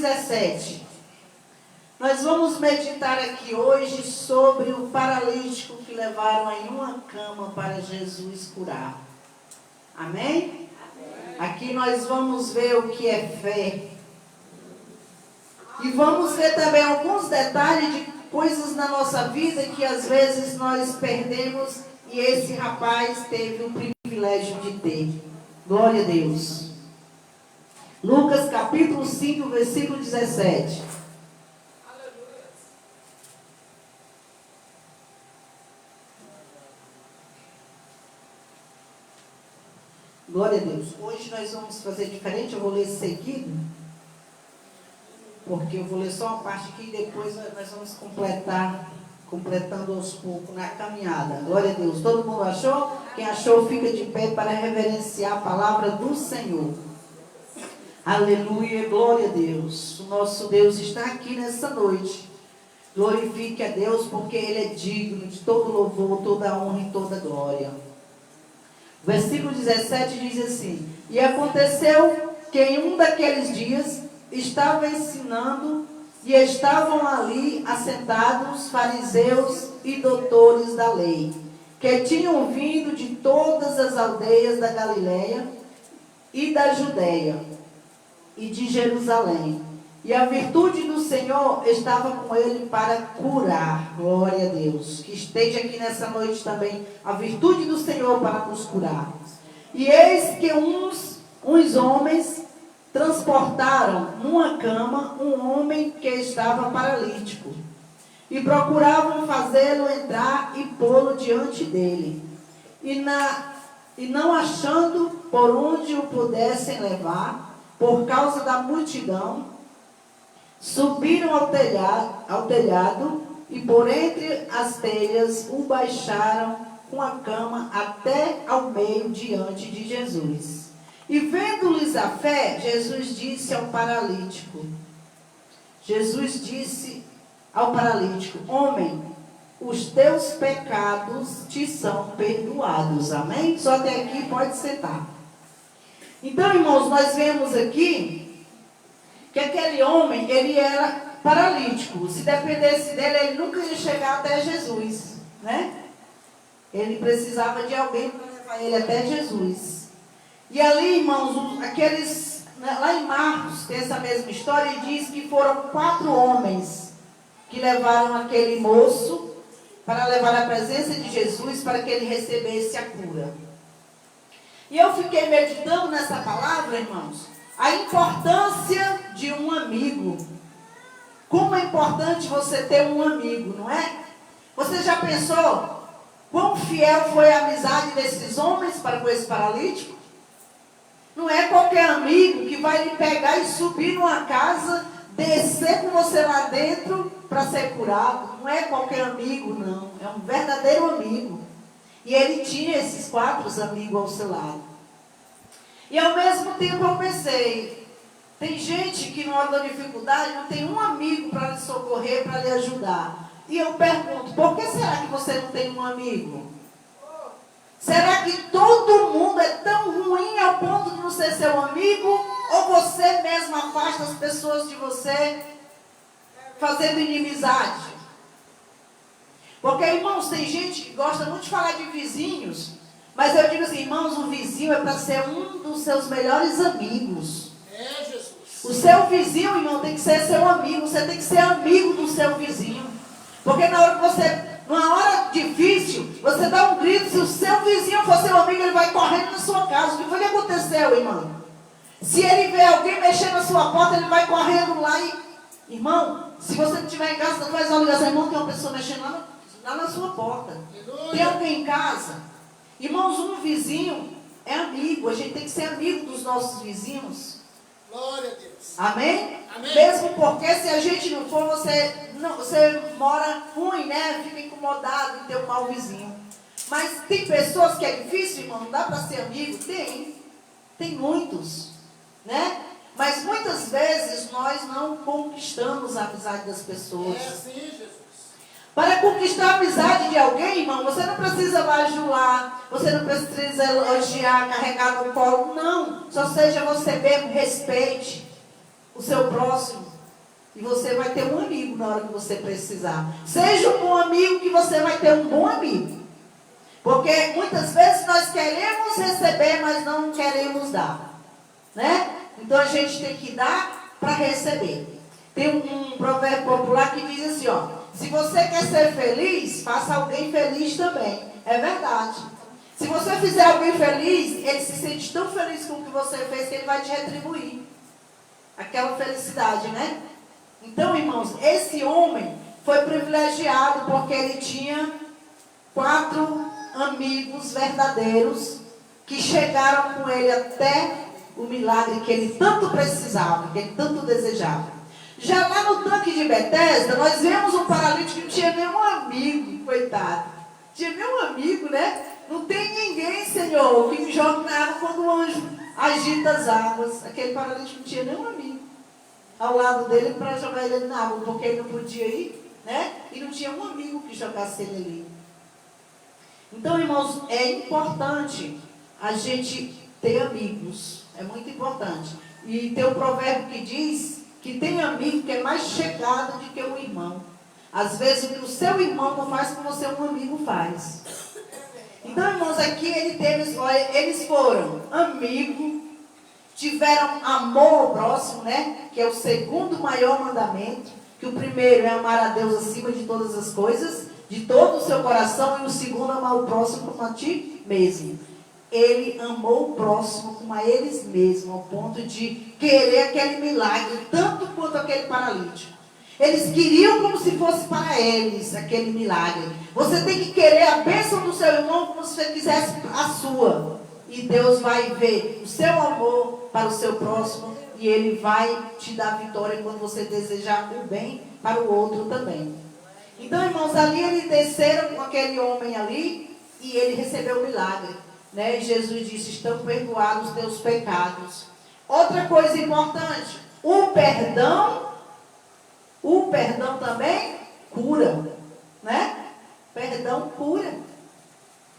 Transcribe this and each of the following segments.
17. Nós vamos meditar aqui hoje sobre o paralítico que levaram em uma cama para Jesus curar. Amém? Aqui nós vamos ver o que é fé. E vamos ver também alguns detalhes de coisas na nossa vida que às vezes nós perdemos e esse rapaz teve o privilégio de ter. Glória a Deus. Lucas capítulo 5, versículo 17. Glória a Deus. Hoje nós vamos fazer diferente, eu vou ler seguido, porque eu vou ler só uma parte aqui e depois nós vamos completando aos poucos na caminhada. Glória a Deus. Todo mundo achou? Quem achou, fica de pé para reverenciar a palavra do Senhor. Aleluia, glória a Deus. O nosso Deus está aqui nessa noite. Glorifique a Deus, porque Ele é digno de todo louvor, toda honra e toda glória. Versículo 17 diz assim: E aconteceu que em um daqueles dias estava ensinando e estavam ali assentados fariseus e doutores da lei, que tinham vindo de todas as aldeias da Galileia e da Judeia e de Jerusalém. E a virtude do Senhor estava com ele para curar. Glória a Deus. Que esteja aqui nessa noite também a virtude do Senhor para nos curar. E eis que uns homens transportaram numa cama um homem que estava paralítico. E procuravam fazê-lo entrar e pô-lo diante dele. E não achando por onde o pudessem levar, por causa da multidão, subiram ao telhado e por entre as telhas o baixaram com a cama até ao meio diante de Jesus. E vendo-lhes a fé, Jesus disse ao paralítico, homem, os teus pecados te são perdoados. Amém? Só até aqui, pode sentar. Então, irmãos, nós vemos aqui que aquele homem, ele era paralítico. Se dependesse dele, ele nunca ia chegar até Jesus, né? Ele precisava de alguém para levar ele até Jesus. E ali, irmãos, lá em Marcos, tem essa mesma história, e diz que foram 4 homens que levaram aquele moço para levar a presença de Jesus, para que ele recebesse a cura. E eu fiquei meditando nessa palavra, irmãos, a importância de um amigo. Como é importante você ter um amigo, não é? Você já pensou quão fiel foi a amizade desses homens para com esse paralítico? Não é qualquer amigo que vai lhe pegar e subir numa casa, descer com você lá dentro para ser curado. Não é qualquer amigo, não. É um verdadeiro amigo. E ele tinha esses 4 amigos ao seu lado. E ao mesmo tempo eu pensei, tem gente que na hora da dificuldade não tem um amigo para lhe socorrer, para lhe ajudar. E eu pergunto, por que será que você não tem um amigo? Será que todo mundo é tão ruim ao ponto de não ser seu amigo? Ou você mesmo afasta as pessoas de você, fazendo inimizade? Porque, irmãos, tem gente que gosta muito de falar de vizinhos, mas eu digo assim, irmãos, o vizinho é para ser um dos seus melhores amigos. É, Jesus. O seu vizinho, irmão, tem que ser seu amigo. Você tem que ser amigo do seu vizinho. Porque numa hora difícil, você dá um grito. Se o seu vizinho for seu amigo, ele vai correndo na sua casa. O que foi que aconteceu, irmão? Se ele vê alguém mexendo na sua porta, ele vai correndo lá e... Irmão, se você não estiver em casa, você faz uma ligação. Irmão, tem uma pessoa mexendo lá na sua porta. Tem alguém em casa? Irmãos, um vizinho é amigo. A gente tem que ser amigo dos nossos vizinhos. Glória a Deus. Amém? Amém. Mesmo porque se a gente não for, você mora ruim, né? Fica incomodado em ter um mau vizinho. Mas tem pessoas que é difícil, irmão, não dá para ser amigo? Tem muitos, né? Mas muitas vezes nós não conquistamos a amizade das pessoas. É assim, Jesus. Para conquistar a amizade de alguém, irmão, você não precisa bajular, você não precisa elogiar, carregar no colo, não. Só seja você mesmo, respeite o seu próximo. E você vai ter um amigo na hora que você precisar. Seja um bom amigo, que você vai ter um bom amigo. Porque muitas vezes nós queremos receber, mas não queremos dar. Né? Então a gente tem que dar para receber. Tem um provérbio popular que diz assim, ó: se você quer ser feliz, faça alguém feliz também. É verdade. Se você fizer alguém feliz, ele se sente tão feliz com o que você fez que ele vai te retribuir aquela felicidade, né? Então, irmãos, esse homem foi privilegiado porque ele tinha 4 amigos verdadeiros que chegaram com ele até o milagre que ele tanto precisava, que ele tanto desejava. Já lá no tanque de Betesda, nós vemos um paralítico que não tinha nenhum amigo, coitado. Tinha nenhum amigo, né? Não tem ninguém, Senhor, que me jogue na água quando o anjo agita as águas. Aquele paralítico não tinha nenhum amigo ao lado dele para jogar ele na água, porque ele não podia ir, né? E não tinha um amigo que jogasse ele ali. Então, irmãos, é importante a gente ter amigos. É muito importante. E tem um provérbio que diz que tem amigo que é mais chegado do que um irmão. Às vezes o que o seu irmão não faz, com você um amigo faz. Então, irmãos, aqui eles foram amigos, tiveram amor ao próximo, né? Que é o segundo maior mandamento. Que o primeiro é amar a Deus acima de todas as coisas, de todo o seu coração, e o segundo, amar o próximo como a ti mesmo. Ele amou o próximo como a eles mesmos, ao ponto de querer aquele milagre, tanto quanto aquele paralítico. Eles queriam como se fosse para eles aquele milagre. Você tem que querer a bênção do seu irmão como se você quisesse a sua. E Deus vai ver o seu amor para o seu próximo, e Ele vai te dar vitória quando você desejar o bem para o outro também. Então, irmãos, ali eles desceram com aquele homem ali, e ele recebeu o milagre. Né? E Jesus disse: estão perdoados os teus pecados. Outra coisa importante, o perdão também cura, né? Perdão cura.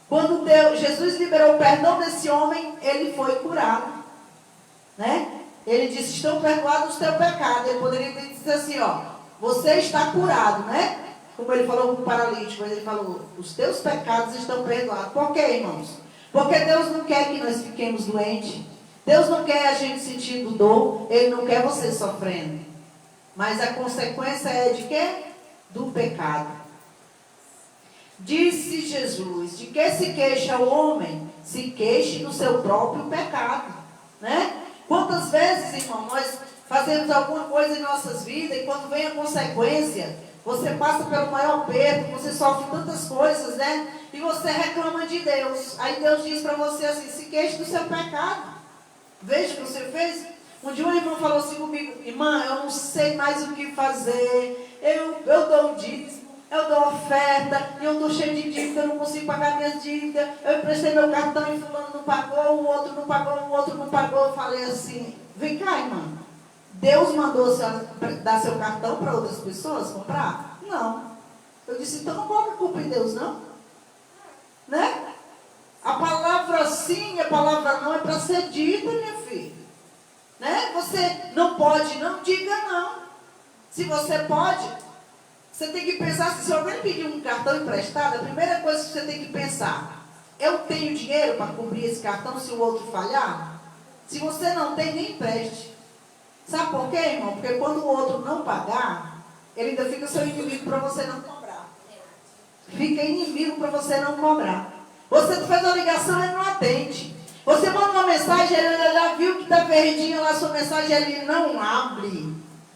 Quando Jesus liberou o perdão desse homem, ele foi curado, né? Ele disse: estão perdoados os teus pecados. Ele poderia ter dito assim, ó: você está curado, né? Como ele falou com o paralítico, ele falou: os teus pecados estão perdoados. Por quê, irmãos? Porque Deus não quer que nós fiquemos doentes. Deus não quer a gente sentindo dor. Ele não quer você sofrendo. Mas a consequência é de quê? Do pecado. Disse Jesus: de que se queixa o homem? Se queixe do seu próprio pecado, né? Quantas vezes, irmão, nós fazemos alguma coisa em nossas vidas, e quando vem a consequência, você passa pelo maior perto, você sofre tantas coisas, né? E você reclama de Deus. Aí Deus diz para você assim: se queixe do seu pecado. Veja o que você fez. Um dia uma irmã falou assim comigo: irmã, eu não sei mais o que fazer. Eu dou o dízimo, eu dou oferta, eu estou cheio de dívida, eu não consigo pagar minhas dívidas. Eu emprestei meu cartão e fulano não pagou, o outro não pagou, o outro não pagou. Eu falei assim: vem cá, irmã. Deus mandou a senhora dar seu cartão para outras pessoas comprar? Não. Eu disse: então não coloca a culpa em Deus, não. Né? A palavra sim e a palavra não é para ser dita, minha filha. Né? Você não pode, não diga não. Se você pode, você tem que pensar. Se alguém pedir um cartão emprestado, a primeira coisa que você tem que pensar: eu tenho dinheiro para cobrir esse cartão se o outro falhar? Se você não tem, nem empreste. Sabe por quê, irmão? Porque quando o outro não pagar, ele ainda fica seu inimigo para você não cobrar. Fica inimigo para você não cobrar. Você faz uma ligação, ele não atende. Você manda uma mensagem, ele já viu que está verdinha lá a sua mensagem, ele não abre.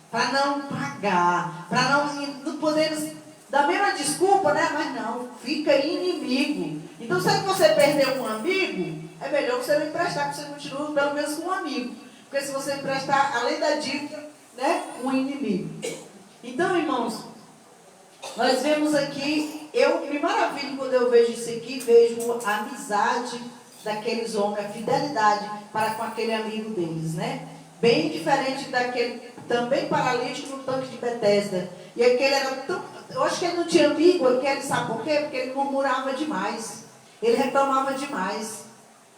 Para não pagar. Para não poder dar a mesma desculpa, né? Mas não, fica inimigo. Então, se você perder um amigo, é melhor você não emprestar, porque você continua pelo menos com um amigo. Porque se você emprestar, além da dívida, né, um inimigo. Então, irmãos, nós vemos aqui, eu me maravilho quando eu vejo isso aqui, vejo a amizade daqueles homens, a fidelidade para com aquele amigo deles, né? Bem diferente daquele também paralítico no tanque de Betesda. E aquele era tão... Eu acho que ele não tinha amigo, aquele, sabe por quê? Porque ele murmurava demais. Ele reclamava demais.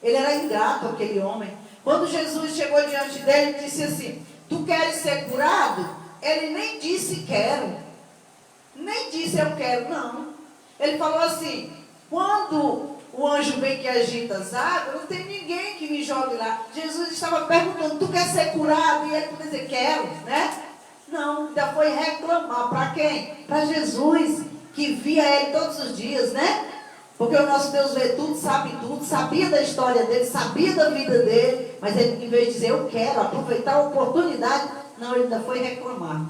Ele era ingrato, aquele homem. Quando Jesus chegou diante dele, ele disse assim: tu queres ser curado? ele nem disse quero. Nem disse eu quero, não. Ele falou assim, quando o anjo vem que agita as águas, não tem ninguém que me jogue lá. Jesus estava perguntando, tu quer ser curado? E ele podia dizer, quero, né? Não, ainda foi reclamar. Para quem? Para Jesus, que via ele todos os dias, né? Porque o nosso Deus vê tudo, sabia da história dele, sabia da vida dele. Mas ele, em vez de dizer, eu quero aproveitar a oportunidade, não, ele ainda foi reclamar.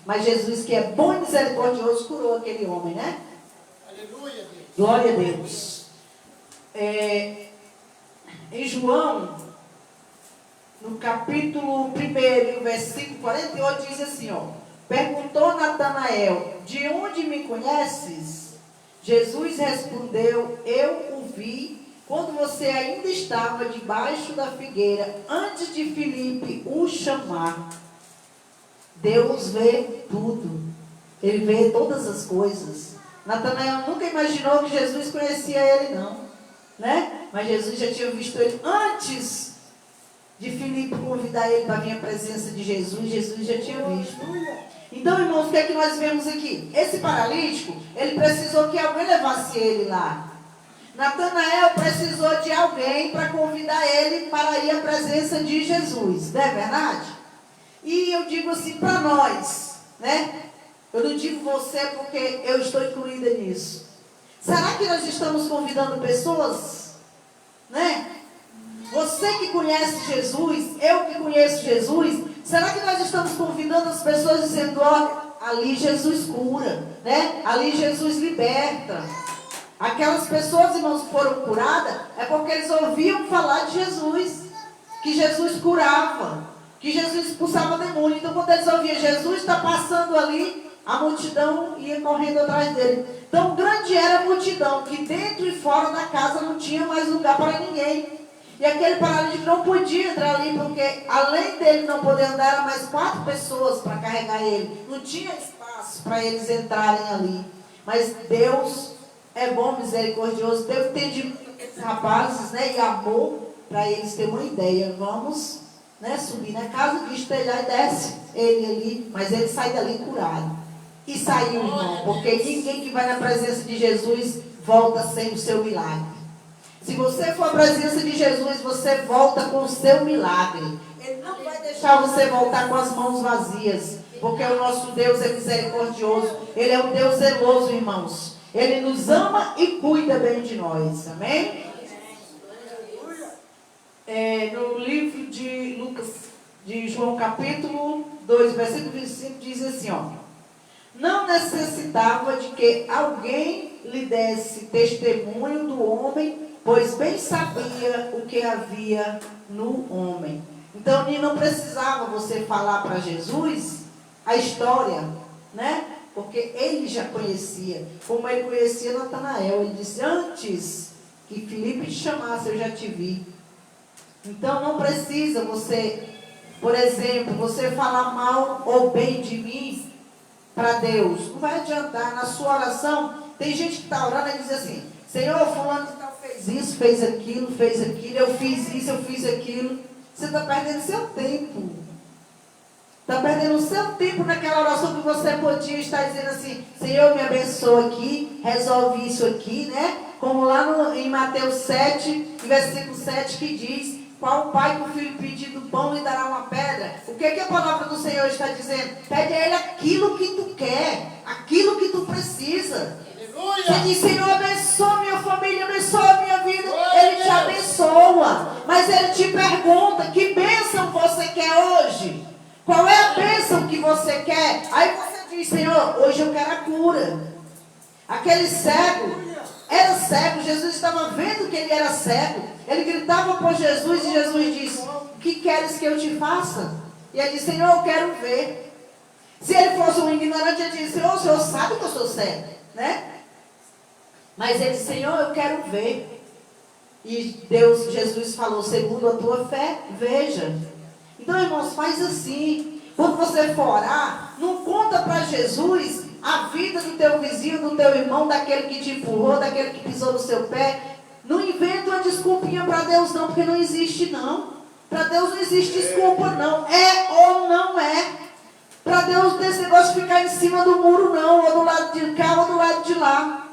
Mas Jesus, que é bom e misericordioso, curou aquele homem, né? Aleluia, Deus. Glória a Deus. Em João, no capítulo 1, versículo 48, diz assim, ó. Perguntou Natanael, de onde me conheces? Jesus respondeu, eu o vi quando você ainda estava debaixo da figueira, antes de Filipe o chamar. Deus vê tudo. Ele vê todas as coisas. Natanael nunca imaginou que Jesus conhecia ele, não. Né? Mas Jesus já tinha visto ele antes de Filipe convidar ele para vir à presença de Jesus. Jesus já tinha visto. Então, irmãos, o que é que nós vemos aqui? Esse paralítico, ele precisou que alguém levasse ele lá. Natanael precisou de alguém para convidar ele para ir à presença de Jesus. Não é verdade? E eu digo assim para nós, né? Eu não digo você porque eu estou incluída nisso. Será que nós estamos convidando pessoas? Né? Você que conhece Jesus, eu que conheço Jesus, será que nós estamos convidando as pessoas dizendo, ó, ali Jesus cura, né? Ali Jesus liberta. Aquelas pessoas, irmãos, que foram curadas, é porque eles ouviam falar de Jesus, que Jesus curava, que Jesus expulsava demônio. Então, quando eles ouviam Jesus está passando ali, a multidão ia correndo atrás dele. Então, grande era a multidão, que dentro e fora da casa não tinha mais lugar para ninguém. E aquele paralítico não podia entrar ali, porque além dele não poder andar, eram mais 4 pessoas para carregar ele. Não tinha espaço para eles entrarem ali. Mas Deus é bom, misericordioso. Deus entende esses rapazes, né, e amor, para eles terem uma ideia. Vamos, né, subir na casa, destelhar e desce ele ali. Mas ele sai dali curado. E saiu, irmão, porque ninguém que vai na presença de Jesus volta sem o seu milagre. Se você for à presença de Jesus, você volta com o seu milagre. Ele não vai deixar você voltar com as mãos vazias, porque o nosso Deus é misericordioso. Ele é um Deus zeloso, irmãos. Ele nos ama e cuida bem de nós. Amém? No livro de Lucas, de João capítulo 2, versículo 25, diz assim, ó. Não necessitava de que alguém lhe desse testemunho do homem, pois bem sabia o que havia no homem. Então, não precisava você falar para Jesus a história, né? Porque ele já conhecia, como ele conhecia Natanael. Ele disse, antes que Filipe te chamasse, eu já te vi. Então, não precisa você, por exemplo, você falar mal ou bem de mim para Deus. Não vai adiantar. Na sua oração, tem gente que está orando e diz assim, Senhor, fulano de tal fez isso, fez aquilo, eu fiz isso, eu fiz aquilo. Você está perdendo seu tempo. Está perdendo o seu tempo naquela oração que você podia estar dizendo assim, Senhor, me abençoa aqui, resolve isso aqui, né? Como lá em Mateus 7, versículo 7, que diz, qual pai que o filho pedir do pão lhe dará uma pedra? O que a palavra do Senhor está dizendo? Pede a Ele aquilo que tu quer, aquilo que tu precisa. Aleluia. Você diz, Senhor, abençoa minha família, abençoa minha vida. Ele te abençoa. Mas Ele te pergunta, que bênção você quer hoje? Qual é a bênção que você quer? Aí você diz, Senhor, hoje eu quero a cura. Aquele cego era cego, Jesus estava vendo que ele era cego. Ele gritava por Jesus e Jesus disse, o que queres que eu te faça? E ele disse, Senhor, eu quero ver. Se ele fosse um ignorante, ele disse, Senhor, o Senhor sabe que eu sou cego, né? Mas ele disse, Senhor, eu quero ver. E Jesus falou, segundo a tua fé, veja. Então, irmãos, faz assim. Quando você for orar, não conta para Jesus a vida do teu vizinho, do teu irmão, daquele que te empurrou, daquele que pisou no seu pé. Não inventa uma desculpinha para Deus não, porque não existe não. Para Deus não existe desculpa não. É ou não é. Para Deus cima do muro não, ou do lado de cá ou do lado de lá.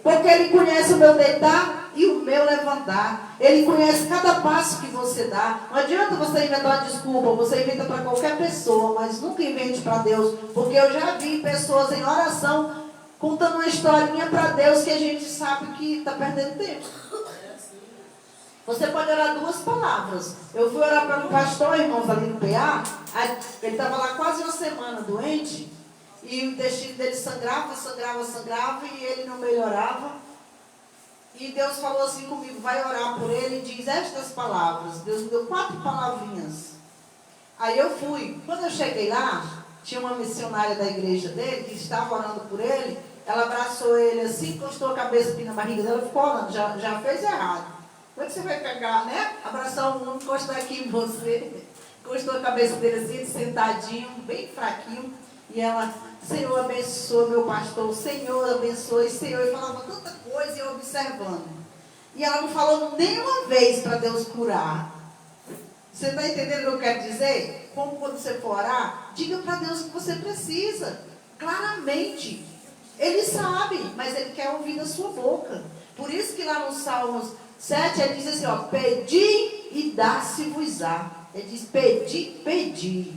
Porque Ele conhece o meu deitar e o meu levantar. Ele conhece cada passo que você dá. Não adianta você inventar uma desculpa, você inventa para qualquer pessoa, mas nunca invente para Deus. Porque eu já vi pessoas em oração contando uma historinha para Deus que a gente sabe que está perdendo tempo. Você pode orar 2 palavras. Eu fui orar para um pastor, irmãos, ali no PA. Ele estava lá quase uma semana doente. E o intestino dele sangrava, e ele não melhorava. E Deus falou assim comigo, vai orar por ele e diz estas palavras. Deus me deu 4 palavrinhas. Aí eu fui. Quando eu cheguei lá, tinha uma missionária da igreja dele, que estava orando por ele. Ela abraçou ele assim, encostou a cabeça aqui na barriga dela, ficou orando, já fez errado. Como é que você vai pegar, né? Abraçar um homem, encostar aqui em você. Encostou a cabeça dele assim, sentadinho, bem fraquinho. E ela, Senhor, abençoa meu pastor, Senhor, abençoe, Senhor. E falava tanta coisa e eu observando. E ela não falou nenhuma vez para Deus curar. Você está entendendo o que eu quero dizer? Como quando você for orar, diga para Deus o que você precisa. Claramente. Ele sabe, mas Ele quer ouvir da sua boca. Por isso que lá no Salmos 7, ele diz assim, ó, pedi e dá-se-vos-á. Ele diz, pedi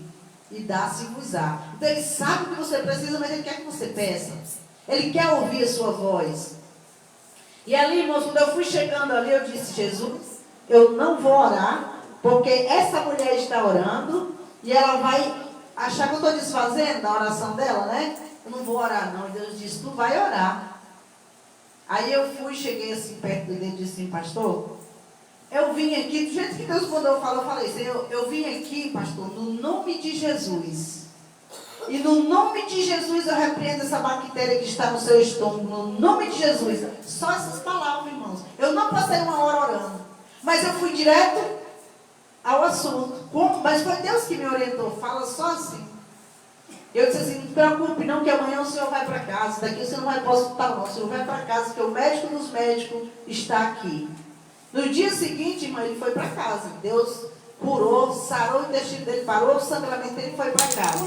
e dá-se-vos-á. Então Ele sabe o que você precisa, mas Ele quer que você peça. Ele quer ouvir a sua voz. E ali, irmãos, quando eu fui chegando ali, eu disse, Jesus, eu não vou orar, porque essa mulher está orando, e ela vai achar que eu estou desfazendo a oração dela, né? Eu não vou orar não. E Deus disse, tu vai orar. Aí eu fui, cheguei assim perto dele e disse assim, pastor, eu vim aqui, do jeito que Deus mandou eu falar, eu falei assim, eu vim aqui, pastor, no nome de Jesus. E no nome de Jesus eu repreendo essa bactéria que está no seu estômago, no nome de Jesus. Só essas palavras, irmãos. Eu não passei uma hora orando, mas eu fui direto ao assunto. Mas foi Deus que me orientou, fala só assim. Eu disse assim, não se preocupe não, que amanhã o senhor vai para casa. Daqui você não vai para o hospital não, o senhor vai para casa, porque o médico dos médicos está aqui. No dia seguinte, irmã, ele foi para casa. Deus curou, sarou o intestino dele, parou o sangramento dele e foi para casa.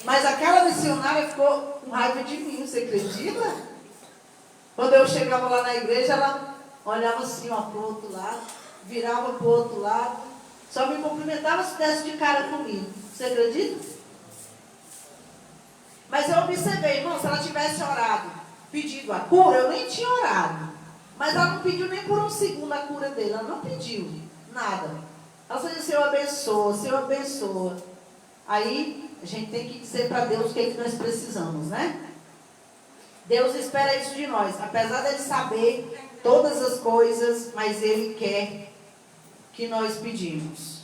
Mas aquela missionária ficou com raiva de mim, você acredita? Quando eu chegava lá na igreja, ela olhava assim, ó, para o outro lado, virava para o outro lado, só me cumprimentava se desse de cara comigo. Você acredita? Mas eu observei, irmão, se ela tivesse orado, pedido a cura, eu nem tinha orado. Mas ela não pediu nem por um segundo a cura dele, ela não pediu nada. Ela só disse, Senhor abençoa, Senhor abençoa. Aí, a gente tem que dizer para Deus o que é que nós precisamos, né? Deus espera isso de nós, apesar dele saber todas as coisas, mas Ele quer que nós pedimos.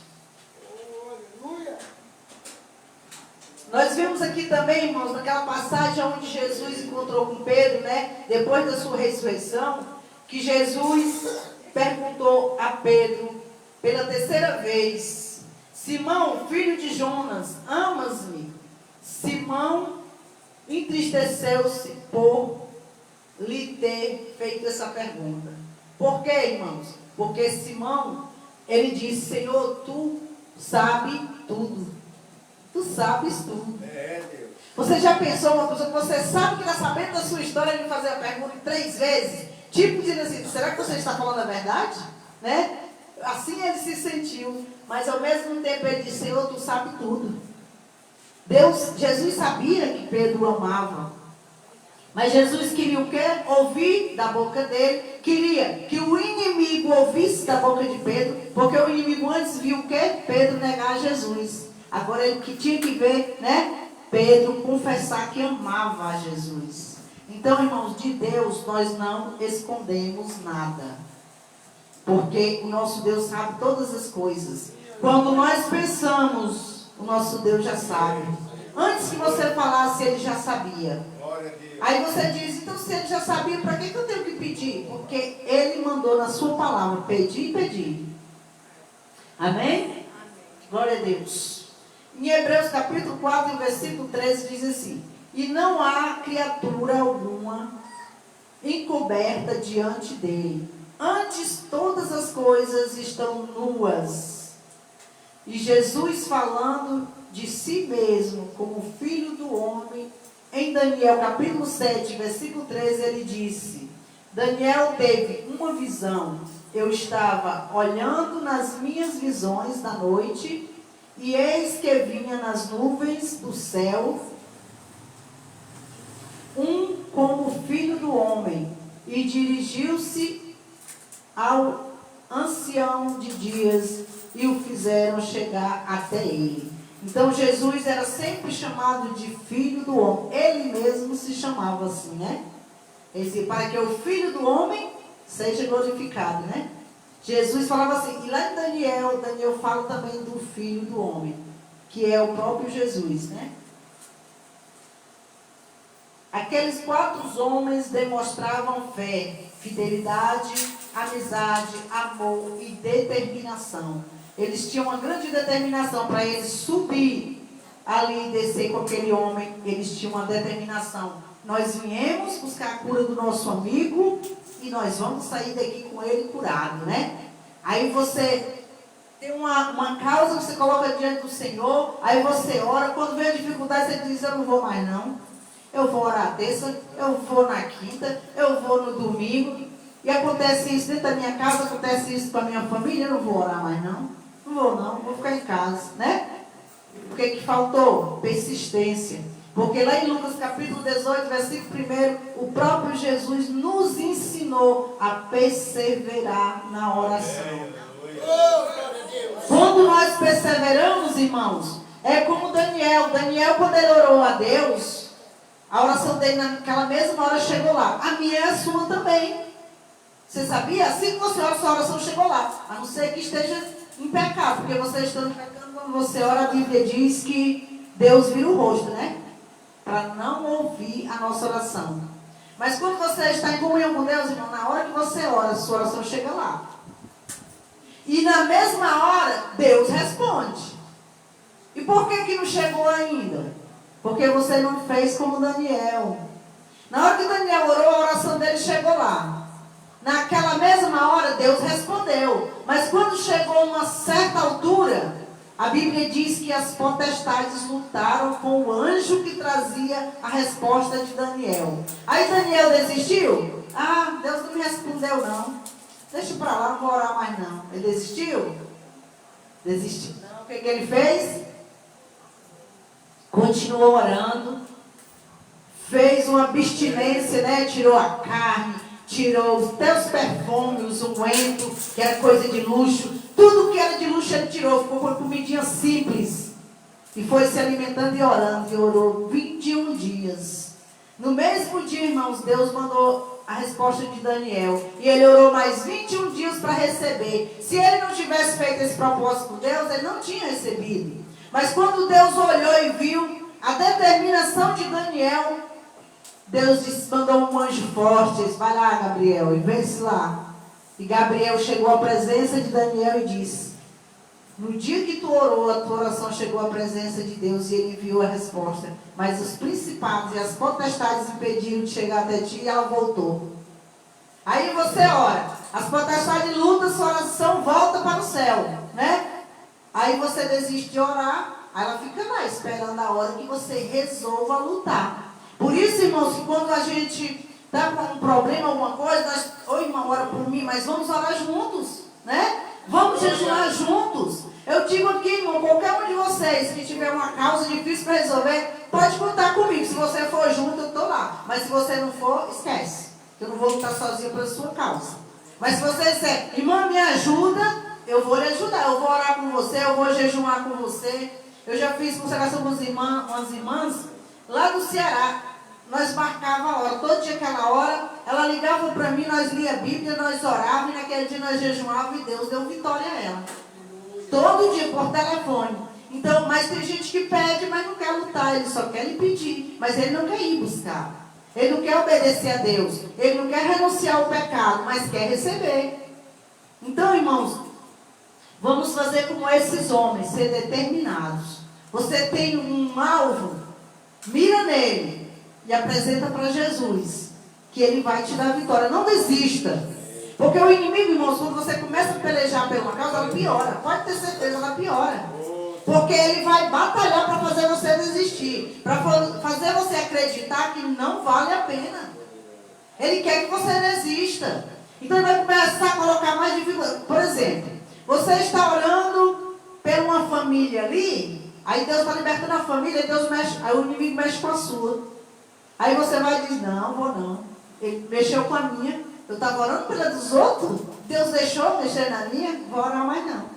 Nós vemos aqui também, irmãos, naquela passagem onde Jesus encontrou com Pedro, né? Depois da sua ressurreição, que Jesus perguntou a Pedro, pela 3ª vez, Simão, filho de Jonas, amas-me? Simão entristeceu-se por lhe ter feito essa pergunta. Por quê, irmãos? Porque Simão, ele disse, Senhor, tu sabes tudo. Tu sabes tudo. Deus. Você já pensou uma pessoa que você sabe que está sabendo da sua história, ele fazer a pergunta 3 vezes? Tipo dizendo assim, será que você está falando a verdade? Né? Assim ele se sentiu. Mas ao mesmo tempo ele disse, Senhor, tu sabes tudo. Jesus sabia que Pedro amava. Mas Jesus queria o quê? Ouvir da boca dele. Queria que o inimigo ouvisse da boca de Pedro. Porque o inimigo antes viu o quê? Pedro negar Jesus. Agora ele que tinha que ver, né? Pedro confessar que amava a Jesus. Então, irmãos, de Deus nós não escondemos nada. Porque o nosso Deus sabe todas as coisas. Quando nós pensamos, o nosso Deus já sabe. Antes que você falasse, ele já sabia. Aí você diz, então se ele já sabia, para que eu tenho que pedir? Porque ele mandou na sua palavra, pedir e pedir. Amém? Glória a Deus. Em Hebreus capítulo 4, versículo 13, diz assim, e não há criatura alguma encoberta diante dele. Antes todas as coisas estão nuas. E Jesus falando de si mesmo como filho do homem, em Daniel capítulo 7, versículo 13, ele disse: Daniel teve uma visão. Eu estava olhando nas minhas visões da noite, e eis que vinha nas nuvens do céu um como filho do homem, e dirigiu-se ao ancião de dias e o fizeram chegar até ele. Então Jesus era sempre chamado de filho do homem. Ele mesmo se chamava assim, né? Ele dizia, para que o filho do homem seja glorificado, né? Jesus falava assim, e lá em Daniel fala também do filho do homem, que é o próprio Jesus, né? Aqueles 4 homens demonstravam fé, fidelidade, amizade, amor e determinação. Eles tinham uma grande determinação para eles subir ali e descer com aquele homem. Eles tinham uma determinação. Nós viemos buscar a cura do nosso amigo e nós vamos sair daqui com ele curado, né? Aí você tem uma causa que você coloca diante do Senhor, aí você ora, quando vem a dificuldade você diz, eu não vou mais não. Eu vou orar a terça, eu vou na quinta, eu vou no domingo. E acontece isso dentro da minha casa, acontece isso com a minha família, eu não vou orar mais não. Não vou não, vou ficar em casa, né? O que que faltou? Persistência. Porque lá em Lucas capítulo 18, versículo 1, o próprio Jesus nos ensinou a perseverar na oração. Quando nós perseveramos, irmãos, é como Daniel. Daniel, quando ele orou a Deus, a oração dele naquela mesma hora chegou lá. A minha é a sua também. Você sabia? Assim que você ora, sua oração chegou lá. A não ser que esteja em pecado. Porque você estando pecando, quando você ora, a Bíblia diz que Deus vira o rosto, né? Para não ouvir a nossa oração. Mas quando você está em comunhão com Deus, irmão, na hora que você ora, sua oração chega lá. E na mesma hora, Deus responde. E por que não chegou ainda? Porque você não fez como Daniel. Na hora que Daniel orou, a oração dele chegou lá. Naquela mesma hora, Deus respondeu. Mas quando chegou a uma certa altura, a Bíblia diz que as potestades lutaram com o anjo que trazia a resposta de Daniel. Aí Daniel desistiu? Ah, Deus não me respondeu não. Deixa pra lá, não vou orar mais não. Ele desistiu? Desistiu não. O que ele fez? Continuou orando. Fez uma abstinência, né? Tirou a carne, tirou até os perfumes, o unguento, que era coisa de luxo. Tudo que era de luxo ele tirou, ficou com comidinha simples. E foi se alimentando e orando. E orou 21 dias. No mesmo dia, irmãos, Deus mandou a resposta de Daniel. E ele orou mais 21 dias para receber. Se ele não tivesse feito esse propósito com Deus, ele não tinha recebido. Mas quando Deus olhou e viu a determinação de Daniel, Deus disse, mandou um anjo forte. Disse, vai lá, Gabriel, e vence lá. E Gabriel chegou à presença de Daniel e disse, no dia que tu orou, a tua oração chegou à presença de Deus e ele enviou a resposta. Mas os principados e as potestades impediram de chegar até ti e ela voltou. Aí você ora, as potestades lutam, sua oração volta para o céu, né? Aí você desiste de orar, aí ela fica lá esperando a hora que você resolva lutar. Por isso, irmãos, que quando a gente está com um problema, alguma coisa, nós, oi irmão, ora por mim, mas vamos orar juntos, né? Vamos jejuar juntos. Eu digo aqui, irmão, qualquer um de vocês que tiver uma causa difícil para resolver, pode contar comigo. Se você for junto, eu estou lá. Mas se você não for, esquece. Eu não vou lutar sozinha pela sua causa. Mas se você disser, irmã, me ajuda, eu vou lhe ajudar. Eu vou orar com você, eu vou jejuar com você. Eu já fiz consagração com umas irmãs lá do Ceará. Nós marcávamos a hora, todo dia aquela hora, ela ligava para mim, nós lia a Bíblia, nós orávamos, e naquele dia nós jejuávamos e Deus deu vitória a ela. Todo dia, por telefone. Então, mas tem gente que pede, mas não quer lutar, ele só quer lhe pedir, mas ele não quer ir buscar. Ele não quer obedecer a Deus, ele não quer renunciar ao pecado, mas quer receber. Então, irmãos, vamos fazer como esses homens, ser determinados. Você tem um alvo, mira nele. E apresenta para Jesus, que ele vai te dar vitória. Não desista. Porque o inimigo, irmãos, quando você começa a pelejar por uma causa, ela piora. Pode ter certeza, ela piora. Porque ele vai batalhar para fazer você desistir. Para fazer você acreditar que não vale a pena. Ele quer que você resista. Então ele vai começar a colocar mais dificuldade. Por exemplo, você está orando por uma família ali, aí Deus está libertando a família, Deus mexe, aí o inimigo mexe com a sua. Aí você vai e diz, não, vou não. Ele mexeu com a minha, eu estava orando pela dos outros, Deus deixou mexer na minha, não vou orar mais não.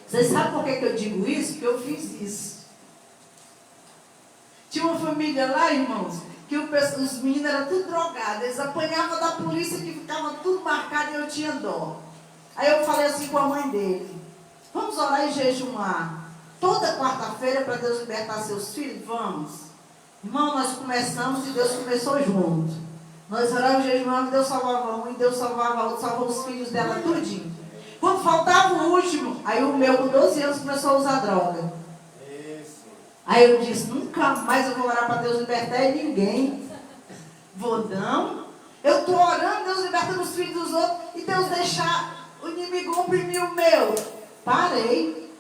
Vocês sabem por que eu digo isso? Porque eu fiz isso. Tinha uma família lá, irmãos, que os meninos eram tudo drogados, eles apanhavam da polícia que ficava tudo marcado e eu tinha dó. Aí eu falei assim com a mãe dele, vamos orar e jejuar toda quarta-feira para Deus libertar seus filhos? Vamos. Irmão, nós começamos e Deus começou junto. Nós orávamos e jejuávamos e Deus salvava um, e Deus salvava outro, salvou os filhos dela tudinho. Quando faltava o último, aí o meu com 12 anos começou a usar droga. Aí eu disse, nunca mais eu vou orar para Deus libertar e ninguém. Vou não. Eu estou orando, Deus libertando os filhos dos outros, e Deus deixar o inimigo oprimir o meu. Parei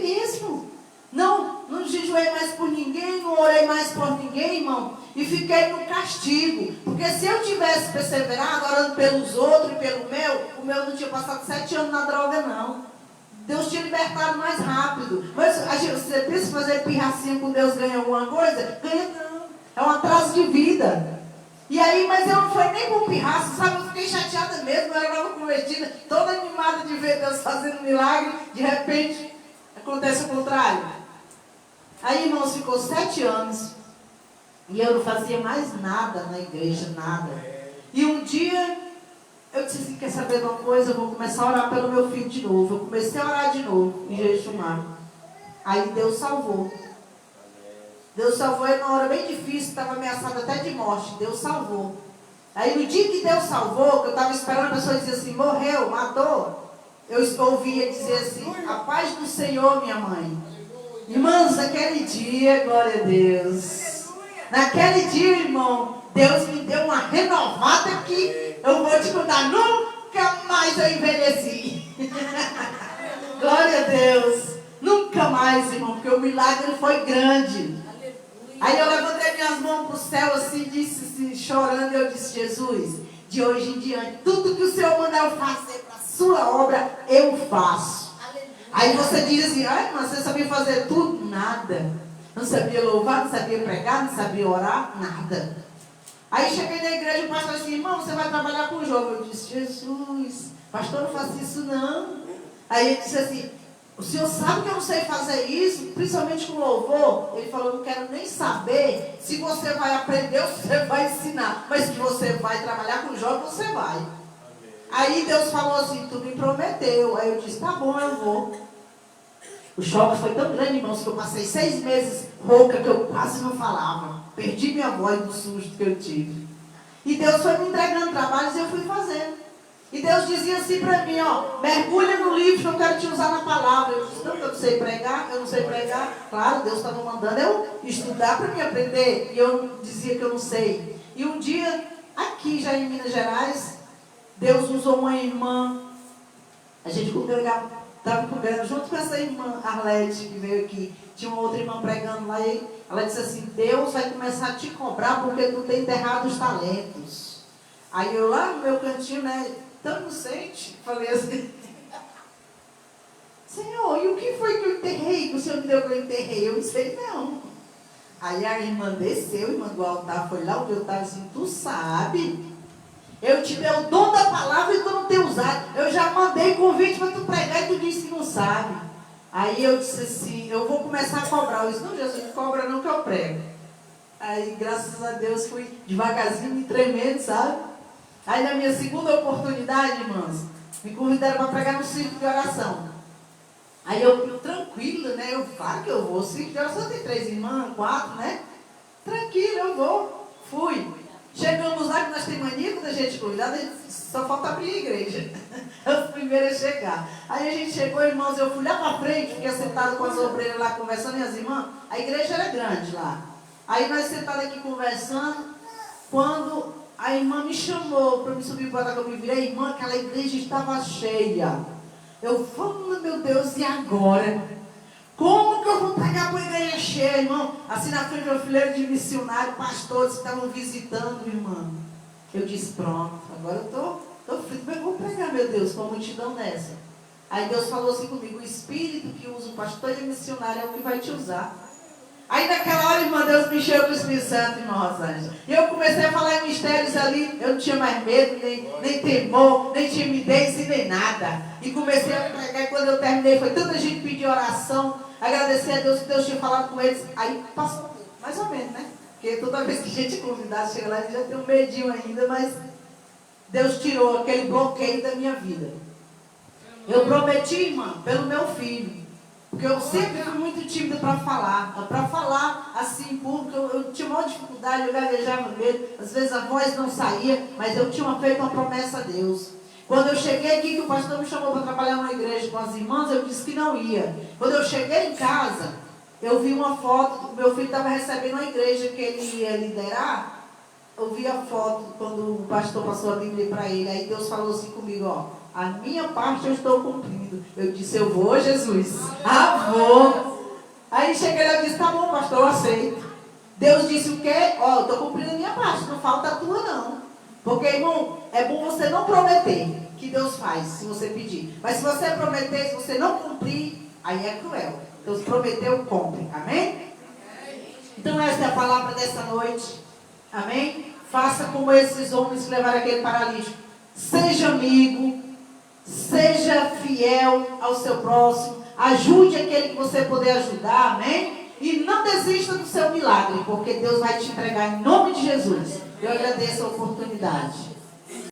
mesmo. Não jejuei mais por ninguém, não orei mais por ninguém, irmão. E fiquei no castigo. Porque se eu tivesse perseverado, orando pelos outros e pelo meu, o meu não tinha passado 7 anos na droga, não. Deus tinha libertado mais rápido. Mas você pensa fazer pirracinha com Deus ganha alguma coisa? Ganha não. É um atraso de vida. E aí, mas eu não fui nem com pirraça, sabe? Eu fiquei chateada mesmo, eu era nova convertida, toda animada de ver Deus fazendo milagre. De repente, acontece o contrário. Aí, irmãos, ficou 7 anos. E eu não fazia mais nada na igreja, nada. E um dia, eu disse assim, quer saber de uma coisa? Eu vou começar a orar pelo meu filho de novo. Eu comecei a orar de novo, em jejumar. Aí Deus salvou. Deus salvou ele numa hora bem difícil, estava ameaçado até de morte. Deus salvou. Aí no dia que Deus salvou, que eu estava esperando, a pessoa dizer assim, morreu, matou. Eu ouvia dizer assim, a paz do Senhor, minha mãe. Irmãos, naquele dia, glória a Deus. Naquele dia, irmão, Deus me deu uma renovada que eu vou te contar, nunca mais eu envelheci. Glória a Deus. Nunca mais, irmão, porque o milagre foi grande. Aí eu levantei minhas mãos para o céu assim, disse assim, chorando, eu disse, Jesus, de hoje em diante, tudo que o Senhor mandar eu fazer para a sua obra, eu faço. Aí você diz assim, ai, mas você sabia fazer tudo? Nada. Não sabia louvar, não sabia pregar, não sabia orar, nada. Aí cheguei na igreja e o pastor disse, irmão, você vai trabalhar com o jovem. Eu disse, Jesus, pastor, não faça isso não. Aí ele disse assim, o senhor sabe que eu não sei fazer isso, principalmente com louvor? Ele falou, não quero nem saber se você vai aprender ou se você vai ensinar. Mas que você vai trabalhar com o jovem, você vai. Aí Deus falou assim, tu me prometeu. Aí eu disse, tá bom, eu vou. O choque foi tão grande, irmãos, que eu passei 6 meses rouca, que eu quase não falava. Perdi minha voz do susto que eu tive. E Deus foi me entregando trabalhos e eu fui fazendo. E Deus dizia assim para mim, ó, mergulha no livro que eu quero te usar na palavra. Eu disse, não, eu não sei pregar, eu não sei pregar. Claro, Deus estava mandando eu estudar para me aprender. E eu dizia que eu não sei. E um dia, aqui já em Minas Gerais, Deus usou uma irmã. A gente congregava. Estava congregando junto com essa irmã Arlete, que veio aqui. Tinha uma outra irmã pregando lá e ela disse assim, Deus vai começar a te cobrar porque tu tem enterrado os talentos. Aí eu lá no meu cantinho, né, tão inocente, falei assim, Senhor, e o que foi que eu enterrei? Que o Senhor me deu que eu enterrei? Eu não sei não. Aí a irmã desceu, a irmã do altar foi lá onde eu estava assim, tu sabe? Eu te dei o dom da palavra e tu não tem usado. Eu já mandei convite para tu pregar e tu disse que não sabe. Aí eu disse assim, eu vou começar a cobrar. Eu disse, não, Jesus, não cobra não que eu prego. Aí, graças a Deus, fui devagarzinho, me tremendo, sabe? Aí na minha segunda oportunidade, irmãos, me convidaram para pregar no círculo de oração. Aí eu tranquila, né? Claro que eu vou. O círculo de oração tem 3 irmãs, 4, né? Tranquilo, eu vou. Fui. Chegamos lá, que nós temos mania, quando a gente convidada, só falta abrir a igreja. Os primeiros a chegar. Aí a gente chegou, irmãos, eu fui lá para frente, fiquei sentado com as obreiras lá conversando, e as irmãs, a igreja era grande lá. Aí nós sentados aqui conversando, quando a irmã me chamou para me subir para que eu me virei, irmã, aquela igreja estava cheia. Eu falo, meu Deus, e agora? Como que eu vou pregar para a igreja cheia, irmão? Assim na frente de uma fileira de missionários, pastores que estavam visitando, irmão. Eu disse, pronto, agora eu tô frito, mas eu vou pregar, meu Deus, com a multidão nessa. Aí Deus falou assim comigo, o Espírito que usa o pastor e o missionário é o que vai te usar. Aí naquela hora, irmã, Deus me encheu com o Espírito Santo, irmã Rosângela. E eu comecei a falar em mistérios ali. Eu não tinha mais medo, nem temor, nem timidez e nem nada. E comecei a pregar. E quando eu terminei, foi tanta gente pedir oração, agradecer a Deus que Deus tinha falado com eles. Aí passou, mais ou menos, né? Porque toda vez que a gente convidada chega lá, a gente já tem um medinho ainda, mas Deus tirou aquele bloqueio da minha vida. Eu prometi, irmã, pelo meu filho. Porque eu sempre fui muito tímida para falar assim em público, eu tinha maior dificuldade, eu gaguejava no meio, às vezes a voz não saía, mas eu tinha feito uma promessa a Deus. Quando eu cheguei aqui, que o pastor me chamou para trabalhar numa igreja com as irmãs, eu disse que não ia. Quando eu cheguei em casa, eu vi uma foto, meu filho estava recebendo uma igreja que ele ia liderar, eu vi a foto quando o pastor passou a Bíblia para ele, aí Deus falou assim comigo, ó, a minha parte eu estou cumprindo. Eu disse, eu vou, Jesus. Vou. Aí cheguei lá e disse, tá bom, pastor, eu aceito. Deus disse o quê? Ó, eu estou cumprindo a minha parte, não falta a tua não. Porque, irmão, é bom você não prometer, que Deus faz, se você pedir. Mas se você prometer, se você não cumprir, aí é cruel. Deus prometeu, cumpre. Amém? Então essa é a palavra dessa noite. Amém? Faça como esses homens que levaram aquele paralítico. Seja amigo. Seja fiel ao seu próximo. Ajude aquele que você puder ajudar. Amém? E não desista do seu milagre, porque Deus vai te entregar em nome de Jesus. Eu agradeço a oportunidade.